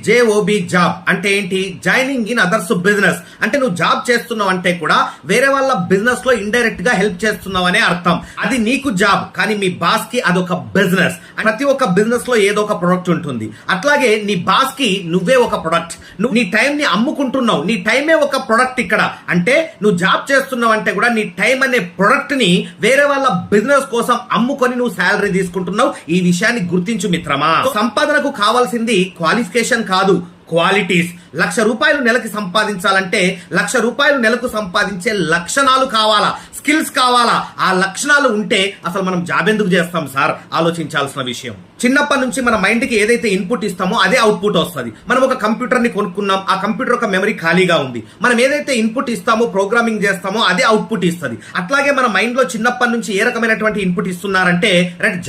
జేఓబి job అంటే ఏంటి? Joining in others business. అంటే నువ్వు జాబ్ చేస్తున్నావు అంటే కూడా వేరే వాళ్ళ బిజినెస్ లో ఇండైరెక్ట్ గా హెల్ప్ చేస్తున్నావు అనే అర్థం. అది నీకు జాబ్, కానీ మీ బాస్ కి అదొక బిజినెస్. ప్రతి ఒక్క బిజినెస్ లో ఏదో ఒక ప్రొడక్ట్ ఉంటుంది. అట్లాగే నీ బాస్ కి నువ్వే ఒక ప్రొడక్ట్. నువ్వు నీ టైం ని అమ్ముకుంటున్నావు. నీ టైమే ఒక ప్రొడక్ట్ ఇక్కడ. అంటే నువ్వు జాబ్ చేస్తున్నావు అంటే కూడా నీ టైం అనే ప్రొడక్ట్ ని వేరే వాళ్ళ బిజినెస్ కోసం అమ్ముకొని నువ్వు శాలరీ తీసుకుంటున్నావు. ఈ విషయాన్ని గుర్తించు మిత్రమా. సంపాదనకు కావాల్సింది క్వాలిఫికేషన్ కాదు, క్వాలిటీస్. 1,00,000 రూపాయలు నెలకి సంపాదించాలంటే 1,00,000 రూపాయలు నెలకు సంపాదించే లక్షణాలు కావాలా, స్కిల్స్ కావాలా. ఆ లక్షణాలు ఉంటే అసలు మనం జాబ్ ఎందుకు చేస్తాం సార్? ఆలోచించాల్సిన విషయం. చిన్నప్పటి నుంచి మన మైండ్ కి ఏదైతే ఇన్పుట్ ఇస్తామో అదే అవుట్పుట్ వస్తుంది. మనం ఒక కంప్యూటర్ ని కొనుక్కున్నాం, ఆ కంప్యూటర్ ఒక మెమరీ ఖాళీగా ఉంది. మనం ఏదైతే ఇన్పుట్ ఇస్తామో, ప్రోగ్రామింగ్ చేస్తామో అదే అవుట్పుట్ ఇస్తుంది. అట్లాగే మన మైండ్ లో చిన్నప్పటి నుంచి ఏ రకమైనటువంటి ఇన్పుట్ ఇస్తున్నారంటే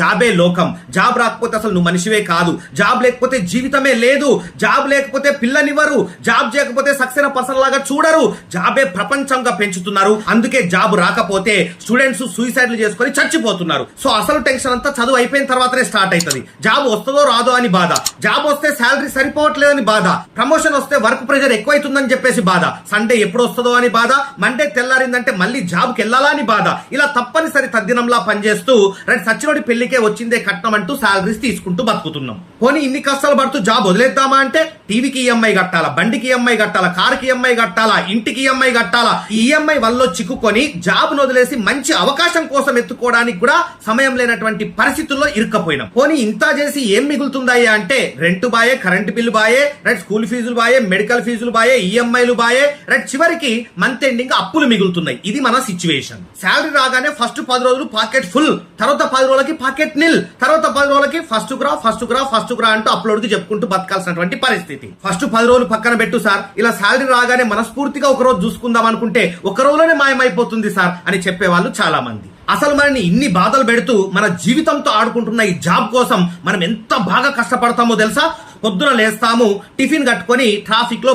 జాబే లోకం, జాబ్ రాకపోతే అసలు నువ్వు మనిషివే కాదు, జాబ్ లేకపోతే జీవితమే లేదు, జాబ్ లేకపోతే పిల్లనివ్వరు, జాబ్ చేయకపోతే సక్సెస్ పర్సన్ లాగా చూడరు, జాబే ప్రపంచంగా పెంచుతున్నారు. అందుకే జాబ్ రాకపోతే స్టూడెంట్స్ సూసైడ్లు చేసుకొని చచ్చిపోతున్నారు. సో అసలు టెన్షన్ అంతా చదువు అయిపోయిన తర్వాతనే స్టార్ట్ అవుతుంది. జాబ్ వస్తుందో రాదో అని బాధ, జాబ్ వస్తే శాలరీ సరిపోవట్లేదని బాధ, ప్రమోషన్ వస్తే వర్క్ ప్రెషర్ ఎక్కువైతుందని చెప్పేసి బాధ, సండే ఎప్పుడు వస్తుందో అని బాధ, మండే తెల్లారిందంటే మళ్ళీ జాబ్ కి వెళ్ళాలా అని బాధ. ఇలా తప్పనిసరి తద్దినంలా పనిచేస్తూ సచ్చినోడి పెళ్లికే వచ్చిందే కట్నం అంటూ శాలరీస్ తీసుకుంటూ బతుకుతున్నాం. పోనీ ఇన్ని కష్టాలు పడుతూ జాబ్ వదిలేద్దామా అంటే టీవీకి ఈఎంఐ కట్టాలా, బండికి ఈఎంఐ కట్టాలా, కారుకి ఈఎంఐ కట్టాలా, ఇంటికి ఈఎంఐ కట్టాలా. ఈఎంఐ వల్ల చిక్కుకొని జాబ్ ను వదిలేసి మంచి అవకాశం కోసం ఎత్తుకోవడానికి కూడా సమయం లేనటువంటి పరిస్థితుల్లో ఇరుక్కపోయినాం. పోనీ ఇంత చేసి ఏం మిగులుతుందయ్యా అంటే రెంట్ బాయే, కరెంట్ బిల్లు బాయే, స్కూల్ ఫీజులు బాయే, మెడికల్ ఫీజులు బాయే, ఈఎంఐలు బాయే, చివరికి మంత్ ఎండింగ్ అప్పులు మిగులుతున్నాయి. ఇది మన సిచ్యువేషన్. శాలరీ రాగానే ఫస్ట్ 10 రోజులు పాకెట్ ఫుల్, తర్వాత 10 రోజులకి పాకెట్ నిల్, తర్వాత 10 రోజులకి ఫస్ట్ గ్రా అంటూ అప్లోడ్ కి చెప్పుకుంటూ బతకాల్సినటువంటి పరిస్థితి. ఫస్ట్ 10 రోజులు పక్కన పెట్టు సార్, ఇలా శాలరీ రాగానే మనస్ఫూర్తిగా ఒక రోజు చూసుకుందాం అనుకుంటే ఒక రోజులోనే మాయమైపోతుంది సార్ అని చెప్పేవాళ్ళు చాలా మంది. అసలు మనని ఇన్ని బాధలు పెడుతూ మన జీవితంతో ఆడుకుంటున్న ఈ జాబ్ కోసం మనం ఎంత బాగా కష్టపడతామో తెలుసా? పొద్దున లేస్తాము, టిఫిన్ కట్టుకొని ట్రాఫిక్ లో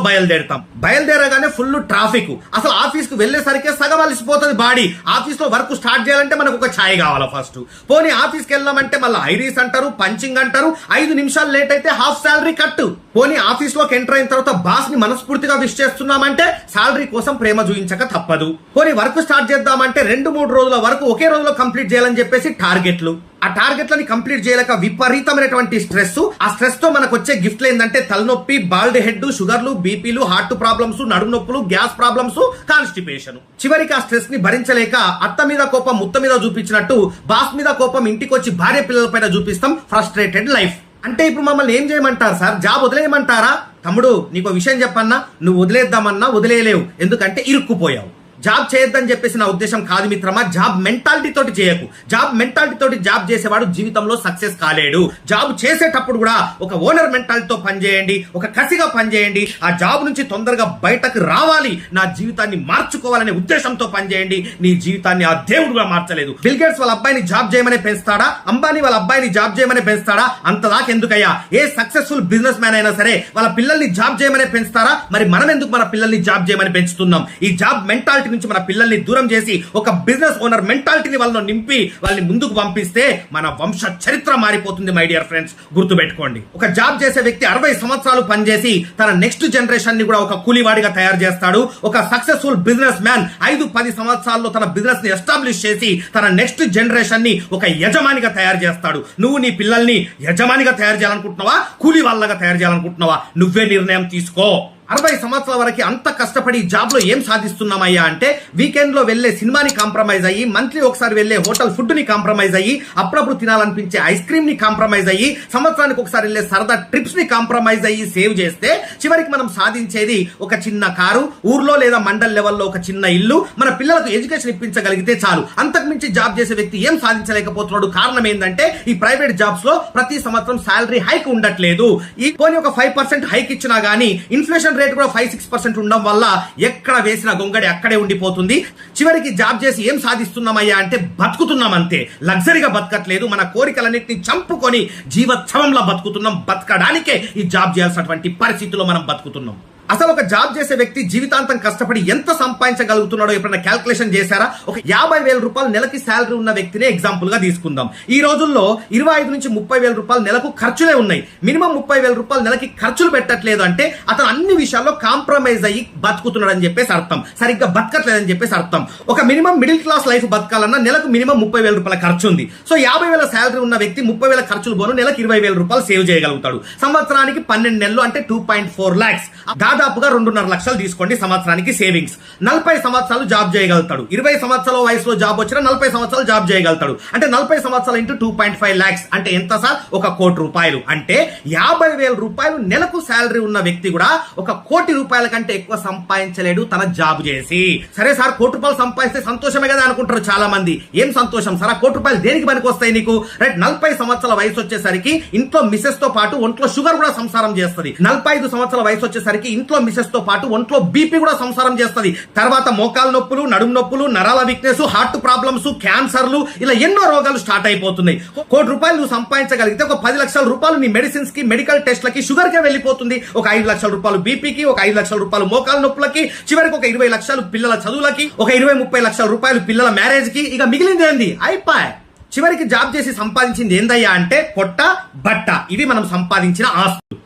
బయలుదేరగానే ఫుల్ ట్రాఫిక్. అసలు ఆఫీస్ కు వెళ్లేసరికి సగం అలసిపోతుంది బాడీ. ఆఫీస్ లో వర్క్ స్టార్ట్ చేయాలంటే మనకు ఒక ఛాయ్ కావాలా ఫస్ట్. పోనీ ఆఫీస్ కి వెళ్ళామంటే మళ్ళీ ఐరీస్ అంటారు, పంచింగ్ అంటారు, 5 నిమిషాలు లేట్ అయితే హాఫ్ శాలరీ కట్టు. పోనీ ఆఫీస్ లోకి ఎంటర్ అయిన తర్వాత బాస్ ని మనస్ఫూర్తిగా విష్ చేస్తున్నామంటే శాలరీ కోసం ప్రేమ చూపించక తప్పదు. పోనీ వర్క్ స్టార్ట్ చేద్దామంటే 2-3 రోజుల వరకు ఒకే రోజులో కంప్లీట్ చేయాలని చెప్పేసి టార్గెట్లు. ఆ టార్గెట్లని కంప్లీట్ చేయలేక విపరీతమైనటువంటి స్ట్రెస్. ఆ స్ట్రెస్ తో మనకు వచ్చే గిఫ్ట్లు ఏంటంటే తలనొప్పి, బాల్డ్ హెడ్, షుగర్లు, బీపీలు, హార్ట్ ప్రాబ్లమ్స్, నడుము నొప్పులు, గ్యాస్ ప్రాబ్లమ్స్, కాన్స్టిపేషన్. చివరికి ఆ స్ట్రెస్ ని భరించలేక అత్త మీద కోపం ముత్త మీద చూపించినట్టు బాస్ మీద కోపం ఇంటికి వచ్చి భార్య పిల్లల పైన చూపిస్తాం. Frustrated life. అంటే ఇప్పుడు మమ్మల్ని ఏం చేయమంటారు సార్? జాబ్ వదిలేయమంటారా? తమ్ముడు నీకు విషయం చెప్పన్నా, నువ్వు వదిలేద్దామన్నా వదిలేయలేవు. ఎందుకంటే ఇరుక్కుపోయావు. జాబ్ చేయొద్దని చెప్పేసి నా ఉద్దేశం కాదు మిత్రమా. జాబ్ మెంటాలిటీ తోటి చేయకు. జాబ్ మెంటాలిటీ తోటి జాబ్ చేసేవాడు జీవితంలో సక్సెస్ కాలేడు. జాబ్ చేసేటప్పుడు కూడా ఒక ఓనర్ మెంటాలిటీతో పనిచేయండి, ఒక కసిగా పనిచేయండి. ఆ జాబ్ నుంచి తొందరగా బయటకు రావాలి, నా జీవితాన్ని మార్చుకోవాలనే ఉద్దేశంతో పనిచేయండి. నీ జీవితాన్ని ఆ దేవుడుగా మార్చలేదు. బిల్ గేట్స్ వాళ్ళ అబ్బాయిని జాబ్ చేయమని పెంచుతాడా? అంబానీ వాళ్ళ అబ్బాయిని జాబ్ చేయమని పెంచుతాడా? అంతదాకా ఎందుకయ్యా? ఏ సక్సెస్ఫుల్ బిజినెస్ మ్యాన్ అయినా సరే వాళ్ళ పిల్లల్ని జాబ్ చేయమని పెంచుతారా? మరి మనం ఎందుకు మన పిల్లల్ని జాబ్ చేయమని పెంచుతున్నాం? ఈ జాబ్ మెంటాలిటీ నుంచి మన పిల్లల్ని దూరం చేసి ఒక బిజినెస్ ఓనర్ మెంటాలిటీని వాళ్ళని నింపి వాళ్ళని ముందుకు పంపిస్తే మన వంశ చరిత్ర మారిపోతుంది. మై డియర్ ఫ్రెండ్స్, గుర్తుపెట్టుకోండి. ఒక జాబ్ చేసే వ్యక్తి 60 సంవత్సరాలు పనిచేసి తన నెక్స్ట్ జనరేషన్ ని కూడా ఒక కూలివాడిగా తయారు చేస్తాడు. ఒక సక్సెస్ఫుల్ బిజినెస్ మ్యాన్ 5-10 సంవత్సరాల్లో తన బిజినెస్ ని ఎస్టాబ్లిష్ చేసి తన నెక్స్ట్ జనరేషన్ ని ఒక యజమానిగా తయారు చేస్తాడు. నువ్వు నీ పిల్లల్ని యజమానిగా తయారు చేయాలనుకుంటున్నావా, కూలీ వాళ్ళగా తయారు చేయాలనుకుంటున్నావా? నువ్వే నిర్ణయం తీసుకో. 60 సంవత్సరాల వరకు అంత కష్టపడి జాబ్ లో ఏం సాధిస్తున్నామయ్యా అంటే వీకెండ్ లో వెళ్లే సినిమాని కాంప్రమైజ్ అయ్యి, మంత్లీ ఒకసారి వెళ్లే హోటల్ ఫుడ్ ని కాంప్రమైజ్ అయ్యి, అప్పుడప్పుడు తినాలనిపించే ఐస్ క్రీమ్ ని కాంప్రమైజ్ అయ్యి, సంవత్సరానికి ఒకసారి వెళ్లే సరదా ట్రిప్స్ ని కాంప్రమైజ్ అయ్యి సేవ్ చేస్తే చివరికి మనం సాధించేది ఒక చిన్న కారు, ఊర్లో లేదా మండల్ లెవెల్లో ఒక చిన్న ఇల్లు, మన పిల్లలకు ఎడ్యుకేషన్ ఇప్పించగలిగితే చాలు. అంతకుమించి జాబ్ చేసే వ్యక్తి ఏం సాధించలేకపోతున్నాడు? కారణం ఏంటంటే ఈ ప్రైవేట్ జాబ్స్ లో ప్రతి సంవత్సరం శాలరీ హైక్ ఉండట్లేదు. ఈ పోనీ ఒక 5% హైక్ ఇచ్చినా గానీ ఇన్ఫ్లేషన్ రేట్ కూడా 5-6% ఉండడం వల్ల ఎక్కడ వేసిన గొంగడి అక్కడే ఉండిపోతుంది. చివరికి జాబ్ చేసి ఏం సాధిస్తున్నామయ్యా అంటే బతుకుతున్నాం అంతే. లగ్జరీగా బతకట్లేదు. మన కోరికలన్నింటినీ చంపుకొని జీవోత్సవంలో బతుకుతున్నాం. బతకడానికే ఈ జాబ్ చేయాల్సినటువంటి పరిస్థితుల్లో మనం బతుకుతున్నాం. అసలు ఒక జాబ్ చేసే వ్యక్తి జీవితాంతం కష్టపడి ఎంత సంపాదించగలుగుతున్నాడో ఎప్పుడైనా క్యాల్కులేషన్ చేశారా? ఒక 50,000 రూపాయలు నెలకి శాలరీ ఉన్న వ్యక్తినే ఎగ్జాంపుల్ గా తీసుకుందాం. ఈ రోజుల్లో 25 నుంచి 30,000 రూపాయలు నెలకు ఖర్చులే ఉన్నాయి. మినిమం 30,000 రూపాయలు నెలకి ఖర్చులు పెట్టట్లేదు అంటే అతను అన్ని విషయాల్లో కాంప్రమైజ్ అయ్యి బతుకుతున్నాడు అని చెప్పేసి అర్థం, సరిగ్గా బతకట్లేదని చెప్పేసి అర్థం. ఒక మినిమం మిడిల్ క్లాస్ లైఫ్ బతకాలన్నా నెలకు మినిమం 30,000 రూపాయల ఖర్చు ఉంది. సో 50,000 శాలరీ ఉన్న వ్యక్తి 30,000 ఖర్చులు పోను నెలకు 20,000 రూపాయలు సేవ్ చేయగలుగుతాడు. సంవత్సరానికి 12 నెలలు అంటే 2.4 lakhs, దాదాపుగా 2.5 లక్షలు తీసుకోండి సంవత్సరానికి సేవింగ్స్. 40 సంవత్సరాలు జాబ్ చేయగలుగుతాడు. 20 సంవత్సరాల వయసులో జాబ్ వచ్చినా 40 సంవత్సరాలు జాబ్ చేయగలుగుతాడు. అంటే 40 సంవత్సరాలు ఇంటూ 2.5 lakhs అంటే ఎంత సార్? 1 కోటి రూపాయలు. అంటే 50,000 రూపాయలు నెలకు శాలరీ ఉన్న వ్యక్తి కూడా 1 కోటి రూపాయల కంటే ఎక్కువ సంపాదించలేడు తన జాబ్ చేసి. సరే సార్, 1 కోటి రూపాయలు సంపాదిస్తే సంతోషమే కదా అనుకుంటారు చాలా మంది. ఏం సంతోషం సార్? 1 కోటి రూపాయలు దేనికి పనికి వస్తాయి నీకు? రైట్, 40 సంవత్సరాల వయసు వచ్చేసరికి ఇంట్లో మిసెస్ తో పాటు ఒంట్లో షుగర్ కూడా సంసారం చేస్తుంది. 45 సంవత్సరాల వయసు వచ్చేసరికి ఇంట్లో మిసెస్ తో పాటు ఒంట్లో బీపీ కూడా సంసారం చేస్తుంది. తర్వాత మోకాలు నొప్పులు, నడుము నొప్పులు, నరాల వీక్నెస్, హార్ట్ ప్రాబ్లమ్స్, క్యాన్సర్లు, ఇలా ఎన్నో రోగాలు స్టార్ట్ అయిపోతున్నాయి. 1 కోటి రూపాయలు నువ్వు సంపాదించగలిగితే 10 లక్షల రూపాయలు నీ మెడిసిన్స్ కి, మెడికల్ టెస్ట్లకి, షుగర్ కే వెళ్ళిపోతుంది. 5 లక్షల రూపాయలు బీపీకి, 5 లక్షల రూపాయలు మోకాలు నొప్పులకి, చివరికి 20 లక్షలు పిల్లల చదువులకి, 20-30 లక్షల రూపాయలు పిల్లల మ్యారేజ్ కి. ఇక మిగిలింది ఏంది? అయిపోయి. చివరికి జాబ్ చేసి సంపాదించింది ఏందయ్యా అంటే పొట్ట, బట్ట. ఇవి మనం సంపాదించిన ఆస్తులు.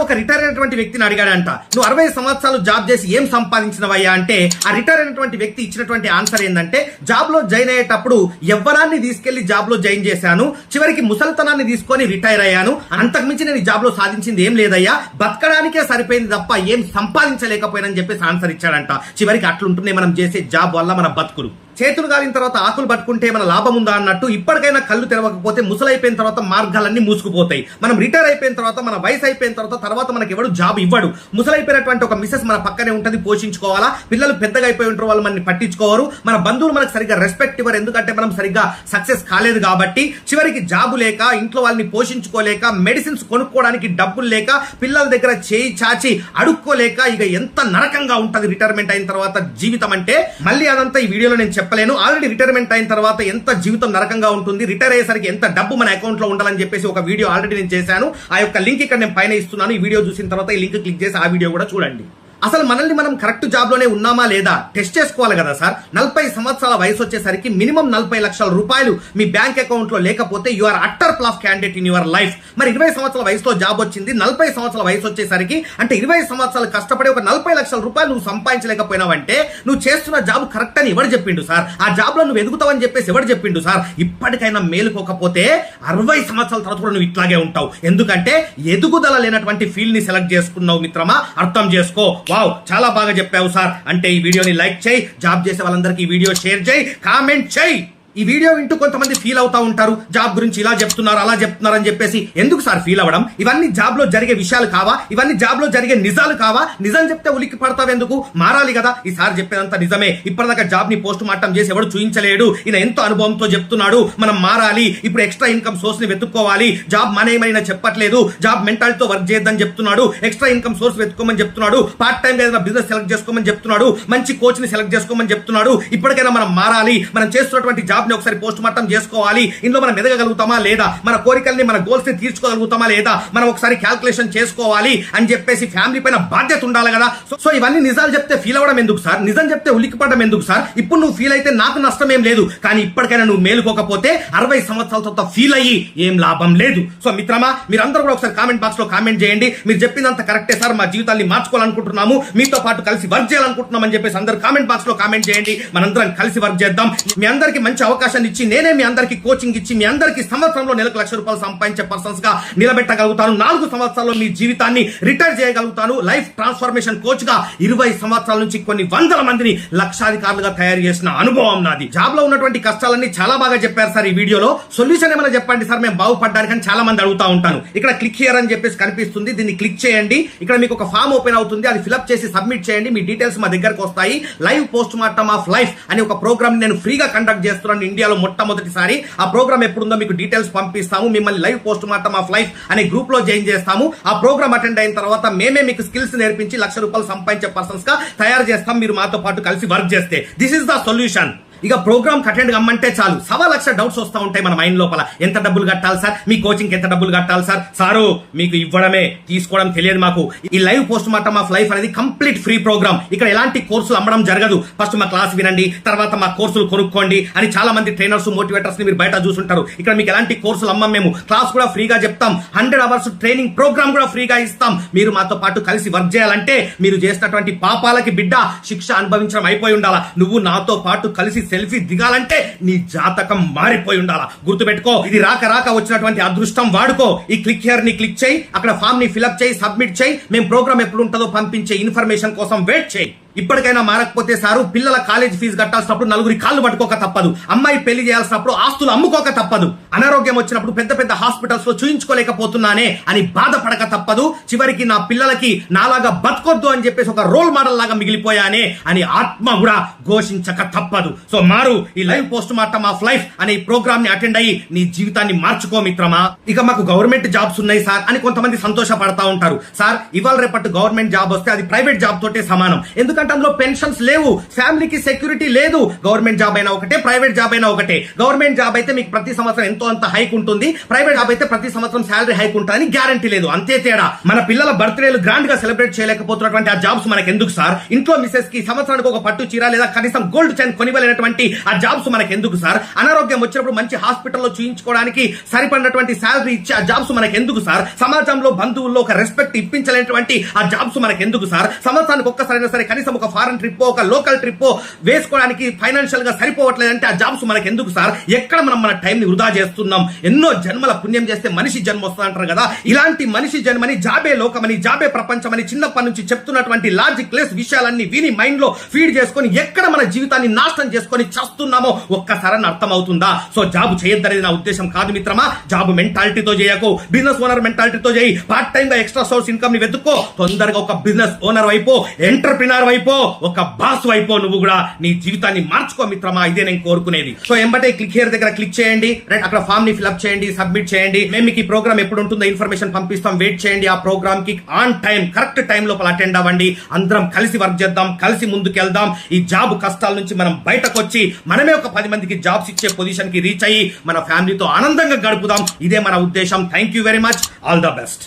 ఒక రిటైర్ అయినటువంటి వ్యక్తిని అడిగాడంట, నువ్వు 60 సంవత్సరాలు జాబ్ చేసి ఏం సంపాదించినవయ్యా అంటే ఆ రిటైర్ అయినటువంటి వ్యక్తి ఇచ్చినటువంటి ఆన్సర్ ఏంటంటే, జాబ్ లో జాయిన్ అయ్యేటప్పుడు యవ్వనాన్ని తీసుకెళ్లి జాబ్ లో జాయిన్ చేశాను, చివరికి ముసలితనాన్ని తీసుకొని రిటైర్ అయ్యాను, అంతకుమించి నేను ఈ జాబ్ లో సాధించింది ఏం లేదయ్యా, బతకడానికే సరిపోయింది తప్ప ఏం సంపాదించలేకపోయినని చెప్పేసి ఆన్సర్ ఇచ్చాడంట. చివరికి అట్లుంటున్నాయి మనం చేసే జాబ్ వల్ల మన బతుకులు. చేతులు గాలిన తర్వాత ఆకులు పట్టుకుంటే మన లాభం ఉందా అన్నట్టు ఇప్పటికైనా కళ్ళు తెరవకపోతే ముసలైపోయిన తర్వాత మార్గాలన్నీ మూసుకుపోతాయి. మనం రిటైర్ అయిపోయిన తర్వాత, మన వయసు అయిపోయిన తర్వాత మనకి ఎవడు జాబ్ ఇవ్వడు. ముసలైపోయినటువంటి ఒక మిసెస్ మన పక్కనే ఉంటది, పోషించుకోవాలా. పిల్లలు పెద్దగా అయిపోయి ఉంటారు, వాళ్ళు మనని పట్టించుకోవరు. మన బంధువులు మనకు సరిగ్గా రెస్పెక్ట్ ఇవ్వరు, ఎందుకంటే మనం సరిగ్గా సక్సెస్ కాలేదు కాబట్టి. చివరికి జాబు లేక, ఇంట్లో వాళ్ళని పోషించుకోలేక, మెడిసిన్స్ కొనుక్కోవడానికి డబ్బులు లేక, పిల్లల దగ్గర చేయి చాచి అడుక్కోలేక, ఇక ఎంత నరకంగా ఉంటది రిటైర్మెంట్ అయిన తర్వాత జీవితం అంటే. మళ్ళీ అదంతా ఈ వీడియోలో నేను చెప్పలేను. ఆల్రెడీ రిటైర్మెంట్ అయిన తర్వాత ఎంత జీవితం నరకంగా ఉంటుంది, రిటైర్ అయ్యేసరికి ఎంత డబ్బు మన అకౌంట్ లో ఉండాలని చెప్పేసి ఒక వీడియో ఆల్రెడీ నేను చేశాను. ఆ యొక్క లింక్ ఇక్కడ నేను పైన ఇస్తున్నాను. ఈ వీడియో చూసిన తర్వాత ఈ లింక్ క్లిక్ చేసి ఆ వీడియో కూడా చూడండి. అసలు మనల్ని మనం కరెక్ట్ జాబ్ లోనే ఉన్నామా లేదా టెస్ట్ చేసుకోవాలి కదా సార్. 40 సంవత్సరాల వయసు వచ్చేసరికి మినిమం 40 లక్షల రూపాయలు మీ బ్యాంక్ అకౌంట్ లో లేకపోతే you are utter flop candidate in your life. మరి 20 సంవత్సరాల వయసులో జాబ్ వచ్చింది, 40 సంవత్సరాల వయసు వచ్చేసరికి అంటే 20 సంవత్సరాలు కష్టపడి 40 లక్షల రూపాయలు నువ్వు సంపాదించలేకపోయినావంటే నువ్వు చేస్తున్న జాబ్ కరెక్ట్ అని ఎవరు చెప్పిండు సార్? ఆ జాబ్ లో నువ్వు ఎదుగుతావని చెప్పేసి ఎవరు చెప్పిండు సార్? ఇప్పటికైనా మేలుకోకపోతే 60 సంవత్సరాల తర్వాత కూడా నువ్వు ఇట్లాగే ఉంటావు. ఎందుకంటే ఎదుగుదల లేనటువంటి ఫీల్డ్ ని సెలెక్ట్ చేసుకున్నావు మిత్రమా, అర్థం చేసుకో. వావ్, చాలా బాగా చెప్పావు సార్ అంటే ఈ వీడియోని లైక్ చేయి, జాబ్ చేసే వాళ్ళందరికీ ఈ వీడియో షేర్ చేయి, కామెంట్ చేయి. ఈ వీడియో వింటూ కొంతమంది ఫీల్ అవుతా ఉంటారు, జాబ్ గురించి ఇలా చెప్తున్నారు అలా చెప్తున్నారు అని చెప్పేసి. ఎందుకు సార్ ఫీల్ అవ్వడం? ఇవన్నీ జాబ్ లో జరిగే విషయాలు కావా? ఇవన్నీ జాబ్ లో జరిగే నిజాలు కావా? నిజం చెప్తే ఉలిక్కి పడతావు ఎందుకు? మారాలి కదా. ఈ సార్ చెప్పేదంతా నిజమే. ఇప్పటిదాకా జాబ్ ని పోస్ట్ మార్టం చేసి ఎవడు చూయించలేడు. ఈయన ఎంతో అనుభవంతో చెప్తున్నాడు, మనం మారాలి, ఇప్పుడు ఎక్స్ట్రా ఇన్కమ్ సోర్స్ ని వెతుక్కోవాలి, జాబ్ మానేయమని చెప్పట్లేదు, జాబ్ మెంటాలిటీతో వర్క్ చేయొద్దని చెప్తున్నాడు, ఎక్స్ట్రా ఇన్కమ్ సోర్స్ వెతుక్కోమని చెప్తున్నాడు, పార్ట్ టైం ఏదైనా బిజినెస్ సెలెక్ట్ చేసుకోమని చెప్తున్నాడు, మంచి కోచ్ ని సెలెక్ట్ చేసుకోమని చెప్తున్నాడు. ఇప్పటికైనా మనం మారాలి, మనం చేస్తున్నటువంటి జాబ్ ని ఒకసారి పోస్ట్ మార్టం చేసుకోవాలి, ఇందులో మనం ఎదగగలుగుతామా లేదా, మన కోరికల్ని మన గోల్స్ ని తీర్చుకోగలుగుతామా లేదా, మనం ఒకసారి క్యాల్కులేషన్ చేసుకోవాలి అని చెప్పేసి ఫ్యామిలీ పైన బాధ్యత ఉండాలి కదా. సో ఇవన్నీ నిజాలు చెప్తే ఫీల్ అవ్వడం ఎందుకు సార్? నిజం చెప్తే ఉలిక్కిపడడం ఎందుకు సార్? ఇప్పుడు నువ్వు ఫీల్ అయితే నాకు నష్టం ఏం లేదు, కానీ ఇప్పటికైనా నువ్వు మేలుకోకపోతే 60 సంవత్సరాల తర్వాత ఫీల్ అయ్యి ఏం లాభం లేదు. సో మిత్రమా, మీరందరూ కూడా ఒకసారి కామెంట్ బాక్స్ లో కామెంట్ చేయండి, మీరు చెప్పిందంత కరెక్టే సార్, మా జీవితాన్ని మార్చుకోవాలనుకుంటున్నాము, మీతో పాటు కలిసి వర్క్ చేయాలనుకుంటున్నాం అని చెప్పేసి అందరూ కామెంట్ బాక్స్ లో కామెంట్ చేయండి. మనందరం కలిసి వర్క్ చేద్దాం. మీ అందరికి మంచి అవకాశాన్ని ఇచ్చి నేనే మీ అందరికి కోచింగ్ ఇచ్చి మీ అందరికి సంవత్సరంలో నెలకు 1,00,000 రూపాయలు సంపాదించే పర్సన్స్ గా నిలబెట్టగలుగుతాను. 4 సంవత్సరాల్లో మీ జీవితాన్ని రిటైర్ చేయగలుగుతాను. లైఫ్ ట్రాన్స్ఫర్మేషన్ కోచ్ గా 20 సంవత్సరాల నుంచి కొన్ని వందల మందిని లక్షాధికారులుగా తయారు చేసిన అనుభవం నాది. జాబ్ లో ఉన్నటువంటి కష్టాలన్నీ చాలా బాగా చెప్పారు సార్. ఈ వీడియోలో సొల్యూషన్ ఏమైనా చెప్పండి సార్, మేము బాగుపడ్డానికి అని చాలా మంది అడుగుతా ఉంటాను. ఇక్కడ క్లిక్ హియర్ అని చెప్పేసి కనిపిస్తుంది, దీన్ని క్లిక్ చేయండి. ఇక్కడ మీకు ఒక ఫామ్ ఓపెన్ అవుతుంది, అది ఫిల్అప్ చేసి సబ్మిట్ చేయండి. మీ డీటెయిల్స్ మా దగ్గరకు వస్తాయి. Live post mortem of life అనే ఒక ప్రోగ్రామ్ నేను ఫ్రీగా కండక్ట్ చేస్తున్నాను ఇండియాలో మొట్టమొదటిసారి. ఆ ప్రోగ్రామ్ ఎప్పుడుందో మీకు డీటెయిల్స్ పంపిస్తాము. మిమ్మల్ని live post mortem of life అనే గ్రూప్ లో జాయిన్ చేస్తాము. ఆ ప్రోగ్రామ్ అటెండ్ అయిన తర్వాత మేమే మీకు స్కిల్స్ నేర్పించి 1,00,000 రూపాయలు సంపాదించే పర్సన్స్ గా తయారు చేస్తాం, మీరు మాతో పాటు కలిసి వర్క్ చేస్తే. This is the solution. ఇక ప్రోగ్రామ్ అటెండ్ కమ్మంటే చాలు 1,000,000 డౌట్స్ వస్తూ ఉంటాయి మన మైండ్ లోపల. ఎంత డబ్బులు కట్టాలి సార్, మీ కోచింగ్ ఎంత డబ్బులు కట్టాలి సార్? సారు మీకు ఇవ్వడమే తీసుకోవడం తెలియదు మాకు. ఈ live post mortem of life అనేది కంప్లీట్ ఫ్రీ ప్రోగ్రామ్. ఇక్కడ ఎలాంటి కోర్సులు అమ్మడం జరగదు. ఫస్ట్ మా క్లాస్ వినండి, తర్వాత మా కోర్సులు కొనుక్కోండి అని చాలా మంది ట్రైనర్స్ మోటివేటర్స్ ని మీరు బయట చూసుంటారు. ఇక్కడ మీకు ఎలాంటి కోర్సులు అమ్మం. మేము క్లాస్ కూడా ఫ్రీగా చెప్తాం, 100 hours ట్రైనింగ్ ప్రోగ్రామ్ కూడా ఫ్రీగా ఇస్తాం. మీరు మాతో పాటు కలిసి వర్క్ చేయాలంటే మీరు చేసినటువంటి పాపాలకి బిడ్డ శిక్ష అనుభవించడం అయిపోయి ఉండాలా. నువ్వు నాతో పాటు కలిసి సెల్ఫీ దిగాలంటే నీ జాతకం మారిపోయి ఉండాలా. గుర్తుపెట్టుకో, ఇది రాక రాక వచ్చినటువంటి అదృష్టం వాడుకో. ఈ క్లిక్ హియర్ ని క్లిక్ చేయి, అక్కడ ఫామ్ ని ఫిల్అప్ చేయి, సబ్మిట్ చేయి. మేము ప్రోగ్రామ్ ఎప్పుడు ఉంటుందో పంపించే ఇన్ఫర్మేషన్ కోసం వెయిట్ చేయి. ఇప్పటికైనా మారకపోతే సారు, పిల్లల కాలేజ్ ఫీజు కట్టాల్సినప్పుడు నలుగురి కాళ్ళు పట్టుకోక తప్పదు. అమ్మాయి పెళ్లి చేయాల్సినప్పుడు ఆస్తులు అమ్ముకోక తప్పదు. అనారోగ్యం వచ్చినప్పుడు పెద్ద పెద్ద హాస్పిటల్స్ లో చూయించుకోలేకపోతున్నానే అని బాధపడక తప్పదు. చివరికి నా పిల్లలకి నాలాగా బతకొద్దు అని చెప్పేసి ఒక రోల్ మోడల్ లాగా మిగిలిపోయానే అని ఆత్మ కూడా ఘోషించక తప్పదు. సో మారు, ఈ live post mortem of life అనే ప్రోగ్రామ్ ని అటెండ్ అయ్యి నీ జీవితాన్ని మార్చుకో మిత్రమా. ఇక మాకు గవర్నమెంట్ జాబ్స్ ఉన్నాయి సార్ అని కొంతమంది సంతోషపడతా ఉంటారు. సార్, ఇవాళ రేపటి గవర్నమెంట్ జాబ్ వస్తే అది ప్రైవేట్ జాబ్ తోటే సమానం. ఎందుకంటే అందులో పెన్షన్స్ లేవు, ఫ్యామిలీకి సెక్యూరిటీ లేదు. గవర్నమెంట్ జాబ్ అయినా ఒకటే, ప్రైవేట్ జాబ్ అయినా ఒకటే. గవర్నమెంట్ జాబ్ అయితే మీకు ప్రతి సంవత్సరం ఎంతో అంత హైక్ ఉంటుంది, ప్రైవేట్ జాబ్ అయితే ప్రతి సంవత్సరం శాలరీ హైక్ ఉంటుందని గ్యారంటీ లేదు. అంతే తేడా. మన పిల్లల బర్త్డేలు గ్రాండ్ గా సెలబ్రేట్ చేయలేకపోతున్నటువంటి ఆ జాబ్స్ మనకు ఎందుకు సార్? ఇంట్లో మిసెస్ కి సంవత్సరానికి ఒక పట్టు చీర లేదా కనీసం గోల్డ్ చైన్ కొనివ్వలేనటువంటి ఆ జాబ్స్ మనకు ఎందుకు సార్? అనారోగ్యం వచ్చినప్పుడు మంచి హాస్పిటల్లో చూయించుకోవడానికి సరిపడినటువంటి శాలరీ ఇచ్చే ఆ జాబ్స్ మనకు ఎందుకు సార్? సమాజంలో బంధువుల్లో ఒక రెస్పెక్ట్ ఇప్పించలేనటువంటి ఆ జాబ్స్ మనకు ఎందుకు సార్? సంవత్సరానికి ఒక్కసారైనా సరే కనీసం ఒక ఫారెన్ ట్రిప్, ఒక లోకల్ ట్రిప్ వేసుకోవడానికి ఫైనాన్షియల్ గా సరిపోవట్లేదంటే ఆ జాబ్స్ మనకు ఎందుకు సార్? ఎక్కడ మనం మన టైం ని వృధా చేస్తున్నాం? ఎన్నో జన్మల పుణ్యం చేస్తే మనిషి జన్మ వస్తుంది అంటారు కదా. ఇలాంటి మనిషి జన్మని జాబే లోకమని, జాబే ప్రపంచమని చిన్నప్పటి నుంచి చెప్తున్నటువంటి లాజిక్ లెస్ విషయాలన్నీ విని మైండ్ లో ఫీడ్ చేసుకొని ఎక్కడ మన జీవితాన్ని నాశనం చేసుకొని చేస్తున్నామో ఒక్కసారి అర్థం అవుతుందా? సో జాబ్ చేయొద్దనేది నా ఉద్దేశం కాదు మిత్రమా. జాబ్ మెంటాలిటీతో చేయకు, బిజినెస్ ఓనర్ మెంటాలిటీతో చేయి. పార్ట్ టైం గా ఎక్స్ట్రా సోర్స్ ఇన్కమ్ ని వెతుక్కో. తొందరగా ఒక బిజినెస్ ఓనర్ వైపు, ఎంటర్ప్రినర్ వైపు, ఒక బాస్ వైపు నువ్వు కూడా నీ జీవితాన్ని మార్చుకో మిత్రమా. ఇదే నేను కోరుకునేది. సో ఎంబటే క్లిక్ హియర్ దగ్గర క్లిక్ చేయండి, రైట్, అక్కడ ఫామ్ ని ఫిల్అప్ చేయండి, సబ్మిట్ చేయండి. మేము మీకు ఈ ప్రోగ్రామ్ ఎప్పుడు ఉంటుందో ఇన్ఫర్మేషన్ పంపిస్తాం. వెయిట్ చేయండి. ఆ ప్రోగ్రామ్ కి ఆన్ టైం, కరెక్ట్ టైం లోపల అటెండ్ అవ్వండి. అందరం కలిసి వర్క్ చేద్దాం, కలిసి ముందుకెళ్దాం. ఈ జాబ్ కష్టాల నుంచి మనం బయటకు వచ్చి మనమే ఒక 10 మందికి జాబ్స్ ఇచ్చే పొజిషన్ కి రీచ్ అయ్యి మన ఫ్యామిలీతో ఆనందంగా గడుపుదాం. ఇదే మన ఉద్దేశం. Thank you very much. All the best.